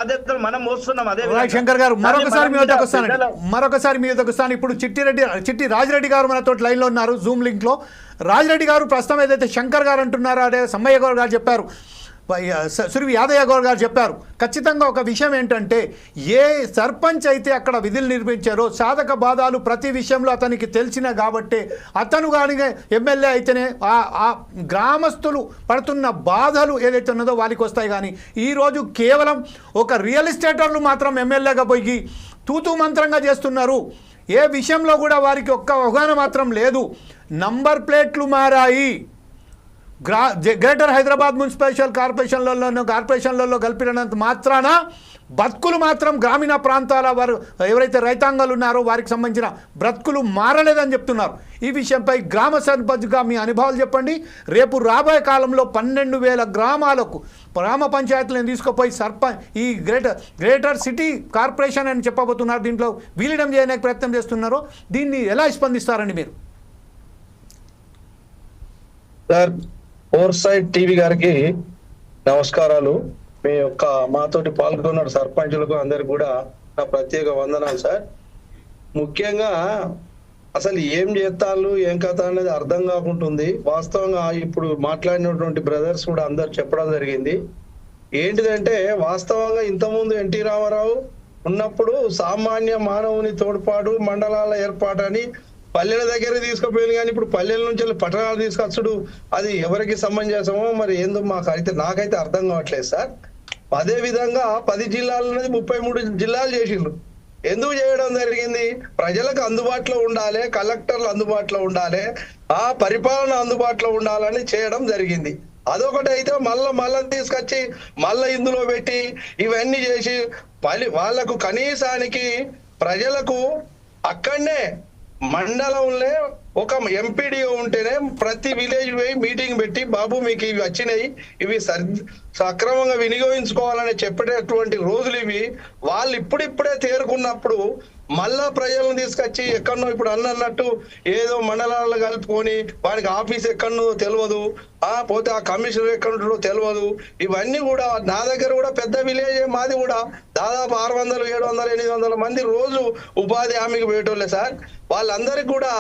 బాధ్యతలు మనం మోస్తున్నాం. అదే శంకర్ గారు మరొకసారి మీ వద్దకు వస్తాను. ఇప్పుడు చిట్టి రాజిరెడ్డి గారు మనతో లైన్లో ఉన్నారు జూమ్ లింక్లో. రాజిరెడ్డి గారు ప్రస్తుతం ఏదైతే శంకర్ గారు అంటున్నారో అదే సమ్మయ్య గౌడ్ గారు చెప్పారు, సురవి యాదయ్య గౌడ్ గారు చెప్పారు. ఖచ్చితంగా ఒక విషయం ఏంటంటే, ఏ సర్పంచ్ అయితే అక్కడ విధులు నిర్వహించారో సాధక బాధాలు ప్రతి విషయంలో అతనికి తెలిసిన కాబట్టి అతను కానీ ఎమ్మెల్యే అయితేనే ఆ గ్రామస్తులు పడుతున్న బాధలు ఏదైతే ఉన్నదో వాళ్ళకి వస్తాయి. కానీ ఈరోజు కేవలం ఒక రియల్ ఎస్టేటర్లు మాత్రం ఎమ్మెల్యేగా పోయి తూతూ మంత్రంగా చేస్తున్నారు. ఏ విషయంలో కూడా వారికి ఒక్క అవగాహన మాత్రం లేదు. నంబర్ ప్లేట్లు మారాయి. గ్రేటర్ హైదరాబాద్ మున్సిపల్ కార్పొరేషన్లలో కలిపినంత మాత్రాన బతుకులు మాత్రం గ్రామీణ ప్రాంతాల వారు ఎవరైతే రైతాంగాలు ఉన్నారో వారికి సంబంధించిన బ్రతుకులు మారలేదని చెప్తున్నారు. ఈ విషయంపై గ్రామ సర్పంచ్గా మీ అనుభవాలు చెప్పండి. రేపు రాబోయే కాలంలో 12,000 గ్రామాలకు గ్రామ పంచాయతీలను తీసుకుపోయి ఈ గ్రేటర్ సిటీ కార్పొరేషన్ అని చెప్పబోతున్నారు. దీంట్లో విలీనం చేయడానికి ప్రయత్నం చేస్తున్నారో దీన్ని ఎలా స్పందిస్తారండి మీరు? సార్, ఫోర్ సైడ్ టీవీ గారికి నమస్కారాలు. మీ యొక్క మాతోటి పాల్గొన్న సర్పంచులకు అందరికి కూడా నా ప్రత్యేక వందనాలు సార్. ముఖ్యంగా అసలు ఏం చేస్తాను ఏం కథ అనేది అర్థం కాకుంటుంది. వాస్తవంగా ఇప్పుడు మాట్లాడినటువంటి బ్రదర్స్ కూడా అందరు చెప్పడం జరిగింది. ఏంటిదంటే, వాస్తవంగా ఇంతకుముందు ఎన్టీ రామారావు ఉన్నప్పుడు సామాన్య మానవుని తోడ్పాటు మండలాల ఏర్పాటు అని పల్లెల దగ్గర తీసుకుపోయింది. కానీ ఇప్పుడు పల్లెల నుంచి పట్టణాలు తీసుకొచ్చుడు అది ఎవరికి సమంజసమో మరి ఏందో నాకైతే అర్థం కావట్లేదు సార్. అదే విధంగా 10 జిల్లాలు అనేది 33 జిల్లాలు చేసిండ్రు. ఎందుకు చేయడం జరిగింది? ప్రజలకు అందుబాటులో ఉండాలి, కలెక్టర్లు అందుబాటులో ఉండాలి, ఆ పరిపాలన అందుబాటులో ఉండాలని చేయడం జరిగింది. అదొకటి అయితే మళ్ళా తీసుకొచ్చి మళ్ళా ఇందులో పెట్టి ఇవన్నీ చేసి వాళ్లకు కనీసానికి ప్రజలకు అక్కడనే మండలంలో ఒక ఎంపీడీఓ ఉంటేనే ప్రతి విలేజ్ పోయి మీటింగ్ పెట్టి, బాబు మీకు ఇవి వచ్చినాయి, ఇవి సక్రమంగా వినియోగించుకోవాలని చెప్పేటటువంటి రోజులు ఇవి. వాళ్ళు ఇప్పుడిప్పుడే తేరుకున్నప్పుడు మళ్ళా ప్రజలను తీసుకొచ్చి ఎక్కడనో ఇప్పుడు అన్నట్టు ఏదో మండలాల్లో కలుపుకొని వాడికి ఆఫీస్ ఎక్కడనో తెలియదు, పోతే ఆ కమిషనర్ ఎక్కడో తెలియదు. ఇవన్నీ కూడా నా దగ్గర కూడా పెద్ద విలేజ్ మాది కూడా దాదాపు 600, 700, 800 మంది రోజు ఉపాధి హామీకి పోయేటోళ్ళే సార్. వాళ్ళందరికీ కూడా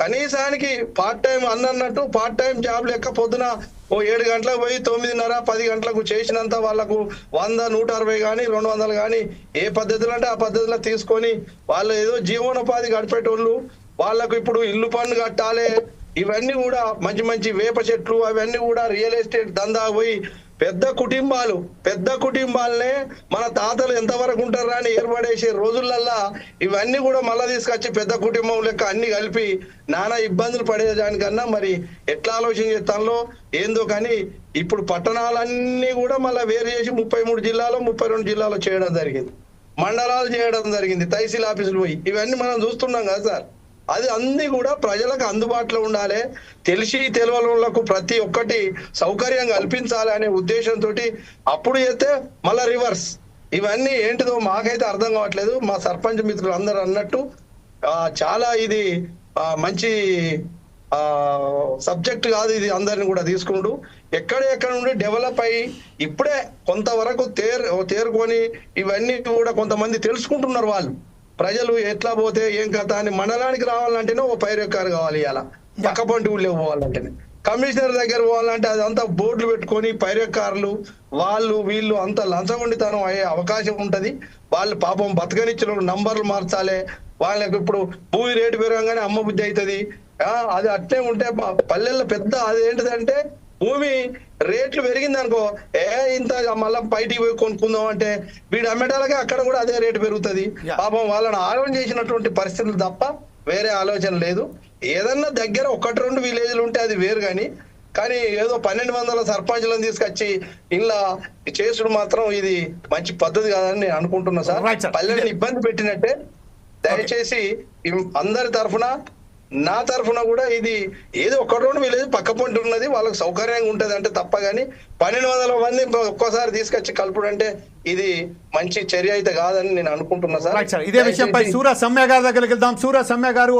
కనీసానికి పార్ట్ టైం అన్నట్టు పార్ట్ టైం జాబ్ లెక్క పొద్దున 7 గంటలకు పోయి 9:30, 10 గంటలకు చేసినంత వాళ్ళకు 100, 160 కానీ 200 కానీ ఏ పద్ధతులు అంటే ఆ పద్ధతిలో తీసుకొని వాళ్ళు ఏదో జీవనోపాధి గడిపేటోళ్ళు. వాళ్ళకు ఇప్పుడు ఇల్లు పన్ను కట్టాలి, ఇవన్నీ కూడా మంచి వేప చెట్లు అవన్నీ కూడా రియల్ ఎస్టేట్ దందా పోయి పెద్ద కుటుంబాలనే మన తాతలు ఎంతవరకు ఉంటారా అని ఏర్పడేసే రోజులల్లా ఇవన్నీ కూడా మళ్ళా తీసుకొచ్చి పెద్ద కుటుంబం లెక్క అన్ని కలిపి నానా ఇబ్బందులు పడేదానికన్నా మరి ఎట్లా ఆలోచన చేస్తాలో ఏందో. కానీ ఇప్పుడు పట్టణాలన్నీ కూడా మళ్ళీ వేరు చేసి 33 జిల్లాలో 32 జిల్లాలో చేయడం జరిగింది, మండలాలు చేయడం జరిగింది, తహసీల్ ఆఫీసులు పోయి ఇవన్నీ మనం చూస్తున్నాం కదా సార్. అది అన్ని కూడా ప్రజలకు అందుబాటులో ఉండాలి, తెలియలకు ప్రతి ఒక్కటి సౌకర్యం కల్పించాలి అనే ఉద్దేశంతో అప్పుడు చేస్తే మళ్ళా రివర్స్ ఇవన్నీ ఏంటిదో మాకైతే అర్థం కావట్లేదు. మా సర్పంచ్ మిత్రులు అందరూ అన్నట్టు చాలా ఇది మంచి సబ్జెక్ట్ కాదు ఇది. అందరిని కూడా తీసుకుంటూ ఎక్కడ నుండి డెవలప్ అయ్యి ఇప్పుడే కొంతవరకు తేరుకొని ఇవన్నీ కూడా కొంతమంది తెలుసుకుంటున్నారు. వాళ్ళు ప్రజలు ఎట్లా పోతే ఏం కథ అని మండలానికి రావాలంటేనే ఓ పైరెక్కారు కావాలి, ఇలా పక్కపంటి ఊళ్ళో పోవాలంటేనే, కమిషనర్ దగ్గర పోవాలంటే అదంతా బోర్డులు పెట్టుకొని పైరెక్కారులు వీళ్ళు అంత లంచగొండితనం అయ్యే అవకాశం ఉంటది. వాళ్ళు పాపం బతకనిచ్చిన నంబర్లు మార్చాలి, వాళ్ళకి ఇప్పుడు భూమి రేటు పెరగగానే అమ్మ బుద్ధి అవుతుంది. అది అట్లే ఉంటే పల్లెల్లో పెద్ద అది ఏంటిదంటే భూమి రేట్లు పెరిగింది అనుకో, ఇంత మళ్ళా బయటికి పోయి కొనుక్కుందాం అంటే వీడు అమ్మేటాలకే అక్కడ కూడా అదే రేటు పెరుగుతుంది. పాపం వాళ్ళని ఆలోచన చేసినటువంటి పరిస్థితులు తప్ప వేరే ఆలోచన లేదు. ఏదన్నా దగ్గర 1-2 విలేజ్లు ఉంటే అది వేరు కానీ ఏదో 1200 సర్పంచులను తీసుకొచ్చి ఇలా చేసుడు మాత్రం ఇది మంచి పద్ధతి కాదని నేను అనుకుంటున్నా సార్. పల్లెల్ని ఇబ్బంది పెట్టినట్టే. దయచేసి అందరి తరఫున నా తరఫున కూడా ఇది ఏదో 1-2 విలేజ్ పక్క పొంటి ఉన్నది వాళ్ళకి సౌకర్యంగా ఉంటది అంటే తప్ప గానీ 1200 మంది ఒక్కోసారి తీసుకొచ్చి కలుపుడు అంటే ఇది మంచి చర్య అయితే కాదని నేను అనుకుంటున్నా సార్. ఇదే విషయంపై సూర సమ్య గారి దగ్గరికి వెళ్దాం. సూర సమ్య గారు